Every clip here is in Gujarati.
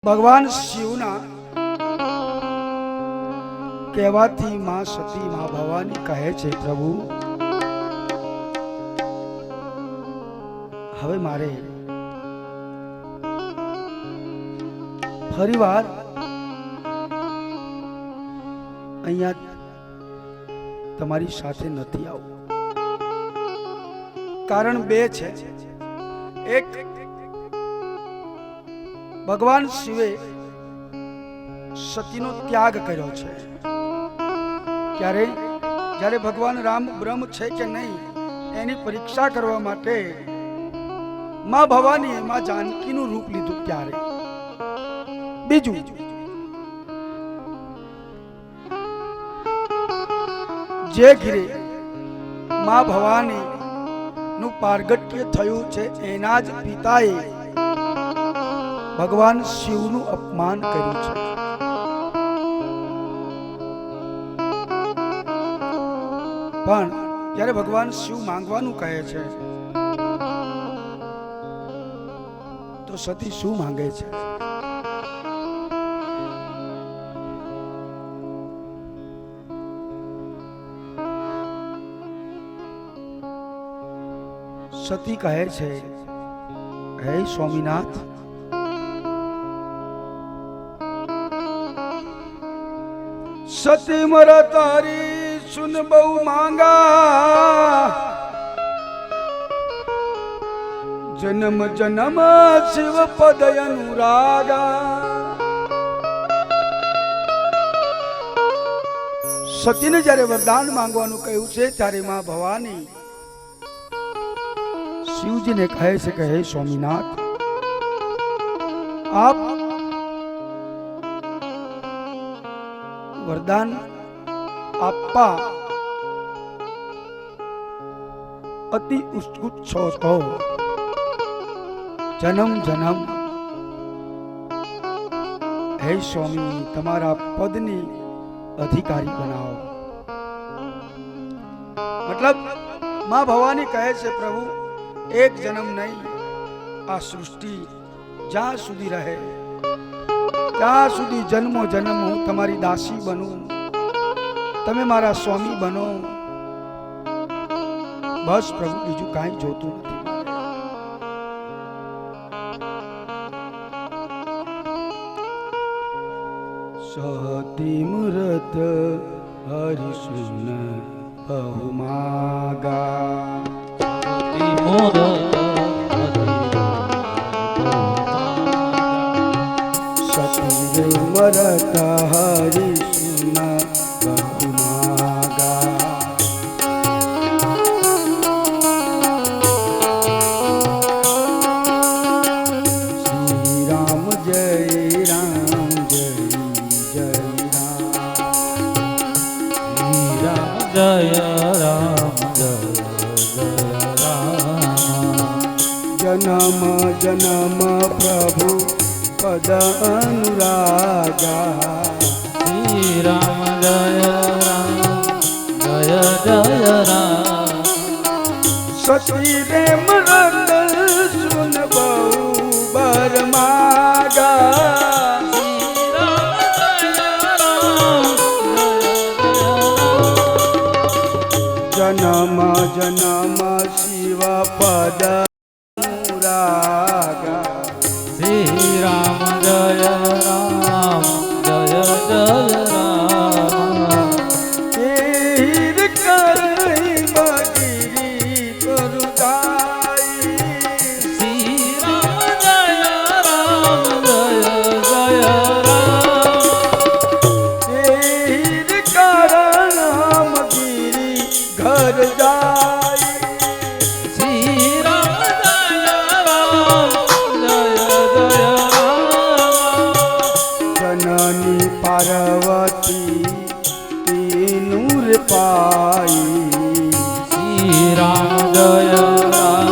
ભગવાન શિવના કહેવાથી માં સતી માં ભવાની કહે છે, પ્રભુ હવે મારે ફરીવાર અહીંયા તમારી સાથે નથી આવું. કારણ બે છે. એક, ભગવાન શિવે સતીનો ત્યાગ કર્યો છે. ક્યારે? જ્યારે ભગવાન રામ બ્રહ્મ છે કે નહીં એની પરીક્ષા કરવા માટે માં ભવાની માં જાનકીનું રૂપ લીધું ત્યારે. બીજું, જે ઘીરે માં ભવાની નું પારગટ્ય થયું છે એના જ પિતાએ ભગવાન શિવનું અપમાન કર્યું છે. પણ જ્યારે ભગવાન શિવ માંગવાનું કહે છે તો સતી શું માંગે છે? સતી કહે છે, હે સ્વામીનાથ, સતી મરા તારી સુન બહુ માંગા, જન્મ જન્મ શિવ પદ અનુરાગા. સતીને જ્યારે વરદાન માંગવાનું કહ્યું છે ત્યારે માં ભવાની શિવજીને કહે છે કે હે સ્વામીનાથ, આપ વરદાન આપવા અતિ ઉત્સુક છો તો જન્મ જન્મ હે સ્વામી તમારા પદની અધિકારી બનાવો. મતલબ માં ભવાની કહે છે, પ્રભુ એક જન્મ નહીં, આ સૃષ્ટિ જ્યાં સુધી રહે ત્યાં સુધી જન્મો જન્મ હું તમારી દાસી બનું, તમે મારા સ્વામી બનો. બસ પ્રભુ, બીજું કાંઈ જોતું નથી. સતી મૂરત હરિસુન બહુ માગા, સતી મરત હરિસુન બહુ માગા. શ્રી રામ જય રામ જય જય રામ, જય રામ જય જય રામ. જન્મ જન્મ પ્રભુ પદ અનુરાગા. શ્રી રામ જય રામ જય જય રામ. સતી રે મરત સુન બહુ બર માગા. શ્રી રામ જય રામ જય જય રામ. જન્મ જન્મ શિવ પદ અનુરાગા. શ્રી રામ જય રામ જય જય રામ. હીર કરી બગીરી કરુદાઈ. શ્રી રામ જય રામ જય જય રામ. હીર કારણ ગીરી ઘર જાય. શ્રી રામ જય રામ જય જય રામ. જનની પાર્વતી તીનુર પાઈ. શ્રી રામ જય રામ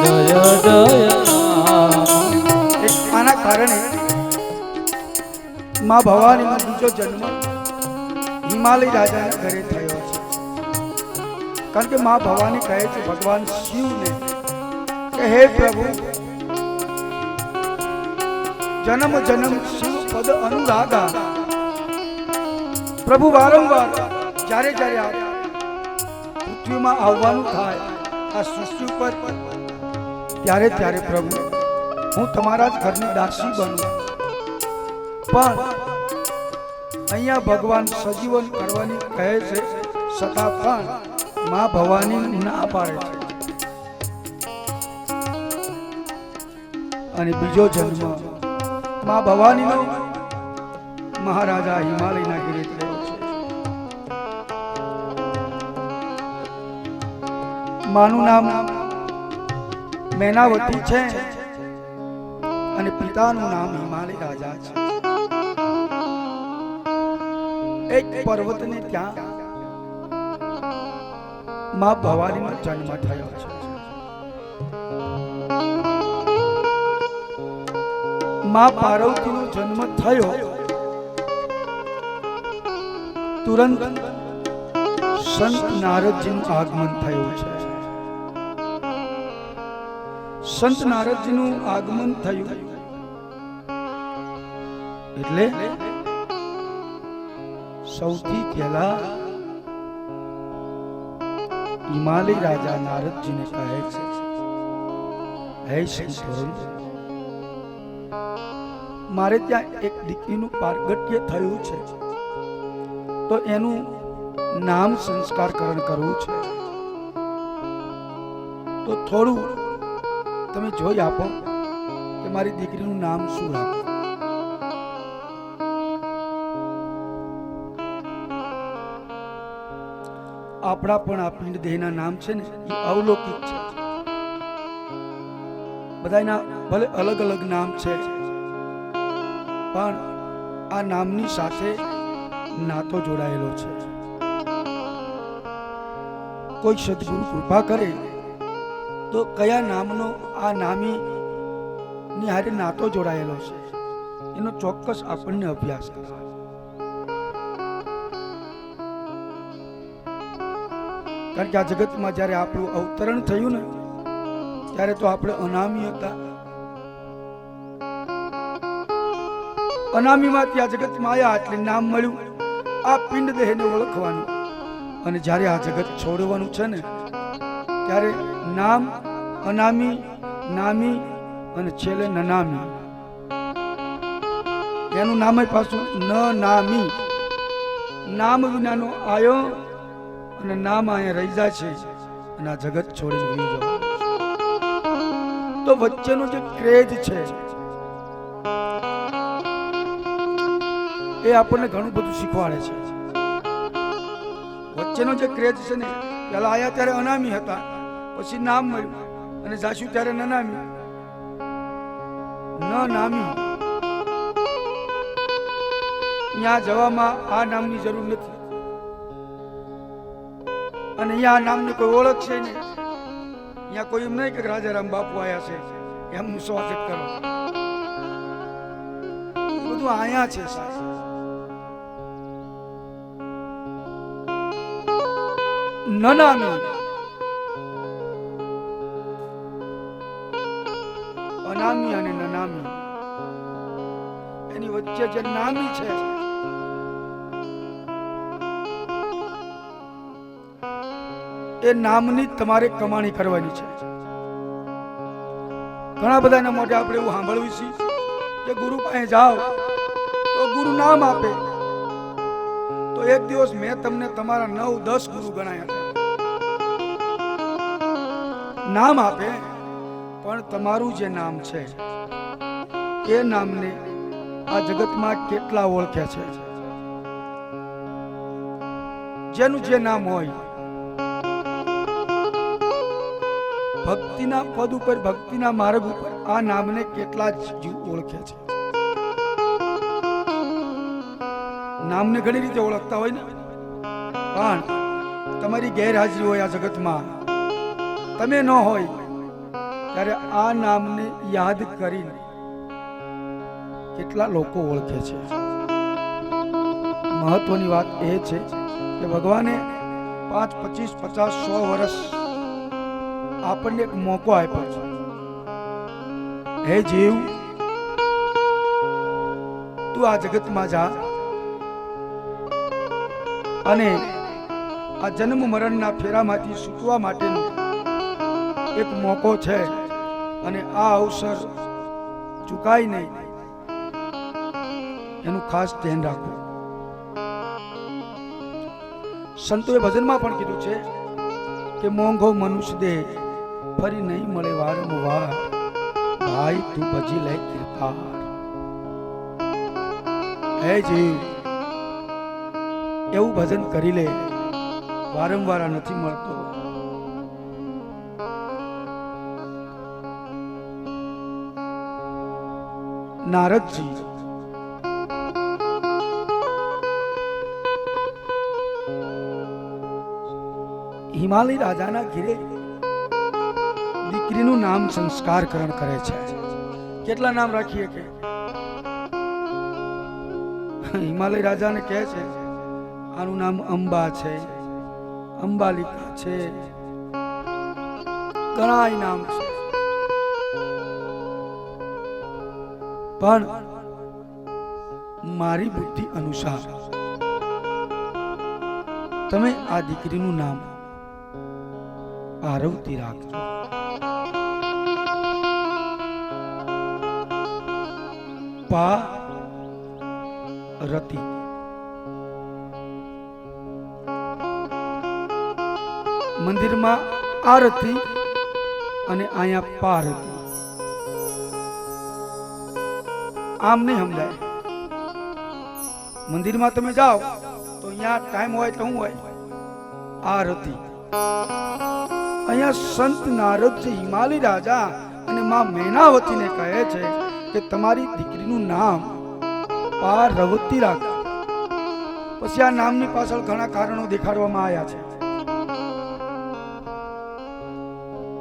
જય જય રામ. આના કારણે માં ભવાનીનો બીજો જન્મ હિમાલય રાજાના ઘરે થયો છે. કારણ કે માં ભવાની કહે છે ભગવાન શિવને કે હે પ્રભુ, જન્મ જન્મ શિવ પદ અનુરાગા. પ્રભુ વારંવાર જ્યારે જ્યારે આ પૃથ્વીમાં આવવાનું થાય આ સૃષ્ટિ ઉપર, ત્યારે ત્યારે પ્રભુ હું તમારા જ ઘરની દાસી બનું. પણ અહીંયા ભગવાન સજીવન કરવાની કહે છે, છતાં પણ માં ભવાની ના પાડે છે. અને બીજો જન્મ માં ભવાનીનો મહારાજા હિમાલયના ગીરે થયો છે. માનું નામ મેનાવતી છે અને પિતાનું નામ હિમાલય રાજા છે. એક પર્વતને ત્યાં માં ભવાનીનો જન્મ થયો છે. માં પાર્વતીનો જન્મ થયો તુરંત સંત નારદજીનું આગમન થયું છે. સંત નારદજીનું આગમન થયું એટલે સૌથી પહેલા હિમાલય રાજા નારદજીને કહે છે, હે શ્રી ધોરણ, મારે ત્યાં એક દીકરીનું પારગટ્ય થયું છે, તો એનું નામ સંસ્કારકરણ કરવું છે. તો થોડું તમે જોઈ આપો કે મારી દીકરીનું નામ શું રાખવું. આપણા પણ આ પિંડ દેહના નામ છે ને એ અવલૌકિક છે. બધાના ભલે અલગ અલગ નામ છે, પણ આ નામની સાથે નાતો જોડાયેલો છે. કોઈ સદગુરુ કૃપા કરે તો કયા નામનો આ નામી ની હારે નાતો જોડાયેલો છે એનો ચોક્કસ આપણને અભ્યાસ કરે. કારણ કે આ જગતમાં જ્યારે આપણું અવતરણ થયું ને ત્યારે તો આપણે અનામી હતા. અનામીમાંથી આ જગતમાં આવ્યા એટલે નામ મળ્યું. આ પિંડ દેહને ઓળખવાનું. અને જ્યારે આ જગત છોડવાનું છે ને ત્યારે નામ અનામી, નામી અને છેલ્લે નનામી. એનું નામ પાછું ન નામી. નામ વિનાનો આયો અને નામ અહીંયા રહી જાય છે અને આ જગત છોડીને વહી જાય. તો વચ્ચેનો જે ક્રેઝ છે એ આપણને ઘણું બધું શીખવાડે છે. વચ્ચેનો જે ક્રેઝ છે ને, પેલા આયા ત્યારે અનામી હતા, પછી નામ મળ્યું અને જાશું ત્યારે નનામી. ન નામી ત્યાં જવામાં આ નામની જરૂર નથી અને અહીંયા આ નામની કોઈ ઓળખ છે નહીં. અહીંયા કોઈ એમ નહીં કે રાજારામ બાપુ આયા છે એમનું સ્વાગત કરો. બધું અહીંયા છે સાહેબ. નનામી અનામી અને નનામી એની વચ્ચે જે નામી છે એ નામની તમારે કમાણી કરવાની છે. ઘણા બધાના મોઢે આપણે એવું સાંભળવું છે કે ગુરુ પાસે જાઓ તો ગુરુ નામ આપે. તો એક દિવસ મેં તમને તમારા 9-10 ગુરુ ગણાયા. નામ આપે પણ તમારું જે નામ છે એ નામને આ જગતમાં કેટલા ઓળખે છે? જેનું જે નામ હોય, ભક્તિના પદ ઉપર, ભક્તિના માર્ગ ઉપર આ નામને કેટલા જીવ ઓળખે છે? નામને ઘણી રીતે ઓળખતા હોય ને, પણ તમારી ગેરહાજરી હોય આ જગતમાં, તમે ન હોય ત્યારે આ નામને યાદ કરીને કેટલા લોકો ઓળખે છે. મહત્વની વાત એ છે કે ભગવાને 5, 25, 50, 100 વર્ષ આપણને એક મોકો આપ્યો છે. હે જીવ, તું આ જગતમાં જા અને આ જન્મ મરણના ફેરામાંથી છૂટવા માટેનો એક મોકો છે અને આ અવસર ચૂકાય નહીં, એનું ખાસ ધ્યાન રાખવું. સંતોએ ભજનમાં પણ કીધું છે કે મોંઘો મનુષ્ય દેહ ફરી નહીં મળે વારંવાર, ભાઈ તું ભજી લે કૃપાર. હે જીવ, એવું ભજન કરી લે, વારંવાર આ નથી મળતો. નારદજી હિમાલય રાજાના ઘીરે દીકરીનું નામ સંસ્કારકરણ કરે છે. કેટલા નામ રાખીએ કે હિમાલય રાજાને કહે છે આનું નામ અંબા છે, અંબાલિકા છે, ઘણા નામ છે. પણ મારી બુદ્ધિ અનુસાર તમે આ દીકરીનું નામ પાર્વતી રાખજો. પારતી મંદિરમાં આરતી અને અહીંયા પારતી, આમ નહીં સમજાય. મંદિરમાં તમે જાઓ તો અહીંયા ટાઈમ હોય તો શું હોય? આરતી. અહીંયા સંત નારદજી હિમાલય રાજા અને માં મેનાવતીને કહે છે કે તમારી દીકરીનું નામ પાર્વતી રાખો. પછી આ નામની પાછળ ઘણા કારણો દેખાડવામાં આવ્યા છે.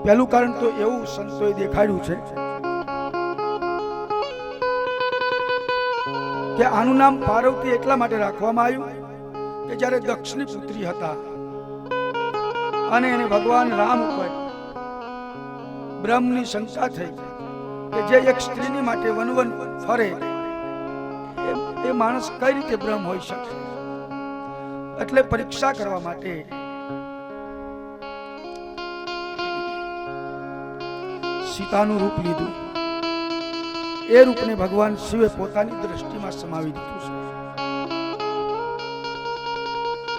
પહેલું કારણ તો એવું સંતોએ દેખાડ્યું છે કે આનું નામ પાર્વતી એટલા માટે રાખવામાં આવ્યું કે જ્યારે દક્ષની પુત્રી હતા અને એને ભગવાન રામ ઉપર બ્રહ્મની શંકા થઈ કે જે એક સ્ત્રીની માટે વનવન ફરે એ માણસ કઈ રીતે બ્રહ્મ હોઈ શકે. એટલે પરીક્ષા કરવા માટે સીતાનું રૂપ લીધું. એ રૂપને ભગવાન શિવે પોતાની દ્રષ્ટિમાં સમાવી દીધું છે.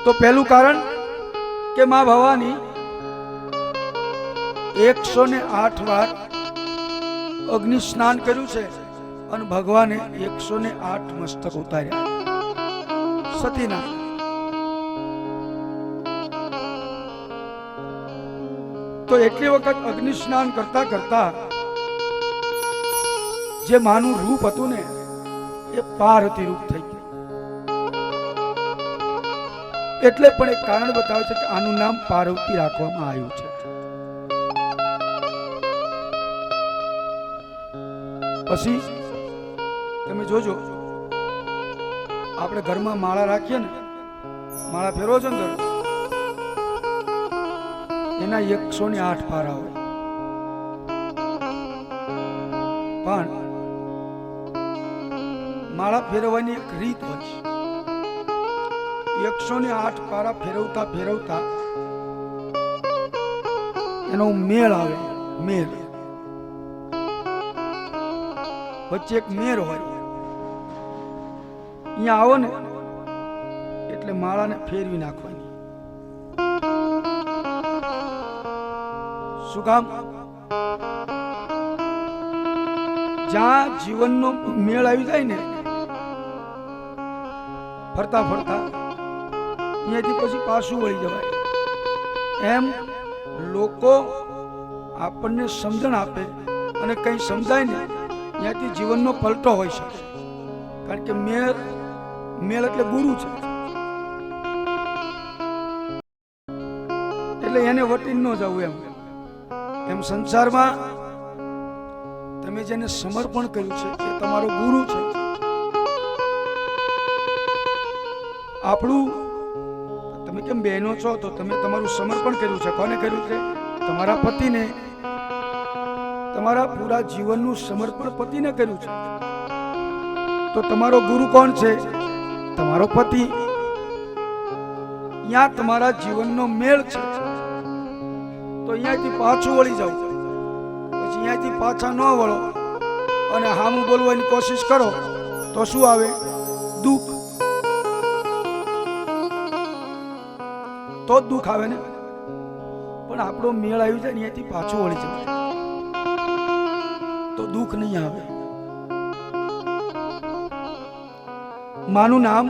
તો પહેલું કારણ કે માં ભવાની 108 વાર અગ્નિ સ્નાન કર્યું છે અને ભગવાને 108 મસ્તક ઉતાર્યા સતીના. તો એટલી વખત અગ્નિ સ્નાન કરતા કરતા જે માનું રૂપ હતું ને એ પાર્વતી રૂપ થઈ ગયું. એટલે પણ એક કારણ બતાવે છે કે આનું નામ પાર્વતી રાખવામાં આવ્યું છે. પછી તમે જોજો, આપણે ઘરમાં માળા રાખીએ ને, માળા ફેરવો છો ને, એના 108 પારા હોય. પણ માળા ફેરવવાની એક રીત હોય છે. 108 પારા ફેરવતા ફેરવતા એનો મેળ આવે. મેળ વચ્ચે એક મેર હોય. અહીંયા આવો ને એટલે માળાને ફેરવી નાખવાની. શું કામ? જ્યાં જીવનનો મેળ આવી જાય ને, ફરતા ફરતા અહીંયાથી પછી પાછું વળી જવાય. એમ લોકો આપણને સમજણ આપે અને કંઈ સમજાય ને ત્યાંથી જીવનનો પલટો હોઈ શકે. કારણ કે મેળ એટલે ગુરુ છે, એટલે એને વટી ન જવું. એમ સંસારમાં તમે જેને સમર્પણ કર્યું છે એ તમારો ગુરુ છે. આપણું તમે કેમ બહેનો છો તો તમે તમારું સમર્પણ કર્યું છે. કોને કર્યું છે? તમારા પતિને. તમારા પૂરા જીવનનું સમર્પણ પતિને કર્યું છે. તો તમારો ગુરુ કોણ છે? તમારો પતિ. અહીંયા તમારા જીવનનો મેળ છે. તો અહીંયાથી પાછું વળી જાઓ, પછી અહીંયાથી પાછા ન વળો અને હામું બોલવાની કોશિશ કરો તો શું આવે? દુઃખ. તો જ દુઃખ આવે ને. પણ આપણો મેળ આવી જાય અહીંયાથી પાછું વળી જાય તો દુઃખ નહીં આવે. માનું નામ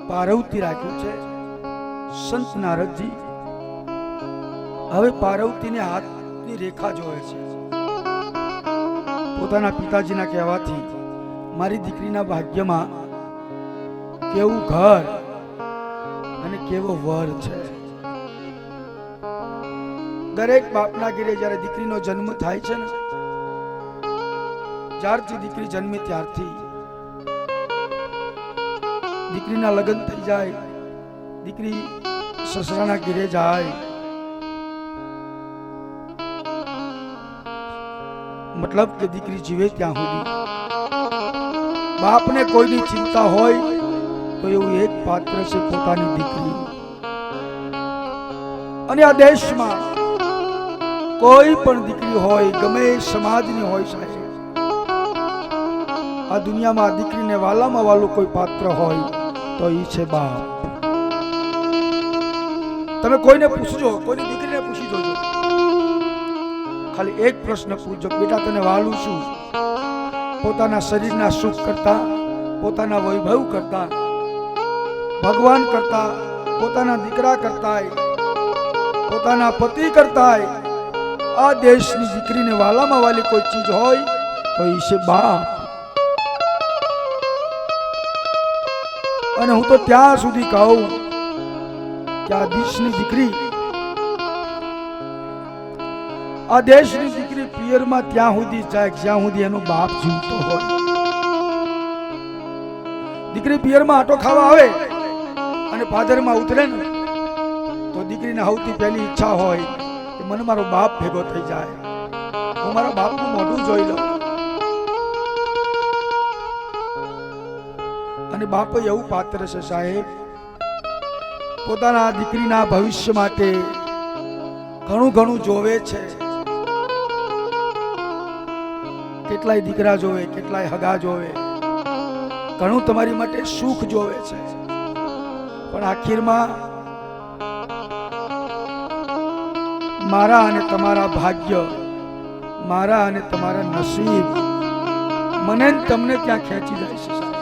પાર્વતી રાખ્યું છે સંત નારદજી. હવે પાર્વતીને હાથની રેખા જોવે છે. પોતાના પિતાજીના કહેવાથી મારી દીકરીના ભાગ્યમાં કેવું ઘર અને કેવો વર છે. દરેક બાપના ઘરે જ્યારે દીકરીનો જન્મ થાય છે ને, જ્યારથી દીકરી જન્મે ત્યારથી દીકરીના લગ્ન થઈ જાય, દીકરી સસરાના ઘરે જાય, મતલબ કે દીકરી જીવે ત્યાં સુધી બાપને કોઈની ચિંતા હોય તો એવું એક પાત્ર છે પોતાની દીકરી. અને આ દેશમાં કોઈ પણ દીકરી હોય, ગમે સમાજની હોય સાહેબ, આ દુનિયામાં દીકરીને વાલામાં વાલું કોઈ પાત્ર હોય તો એ છે બાપ. તમે કોઈને પૂછજો, કોઈની દીકરીને પૂછી જોજો, ખાલી એક પ્રશ્ન પૂછજો, બેટા તને વાલું શું? પોતાના શરીરના સુખ કરતા, પોતાના વૈભવ કરતા, ભગવાન કરતા, પોતાના દીકરા કરતા, પોતાના પતિ કરતા આ દેશની દીકરીને વાલામાં વાલી કોઈ ચીજ હોય તો એ છે બાપ. અને હું તો ત્યાં સુધી કહું કે આ દેશની દીકરી, આ દેશની દીકરી પિયરમાં ત્યાં સુધી જાય જ્યાં સુધી એનો બાપ જીવતો હોય. દીકરી પિયરમાં આટો ખાવા આવે અને પાદરમાં ઉતરે ને તો દીકરીને સૌથી પહેલી ઈચ્છા હોય કે મને મારો બાપ ભેગો થઈ જાય, હું મારા બાપનું મોઢું જોઈ લઉં. અને બાપ એવું પાત્ર છે સાહેબ, પોતાના દીકરીના ભવિષ્ય માટે ઘણું ઘણું જોવે છે. કેટલાય દીકરા જોવે, કેટલાય હગા જોવે, ઘણું તમારી માટે સુખ જોવે છે. પણ આખીરમાં મારા અને તમારા ભાગ્ય, મારા અને તમારા નસીબ મને તમને ત્યાં ખેંચી જાય છે.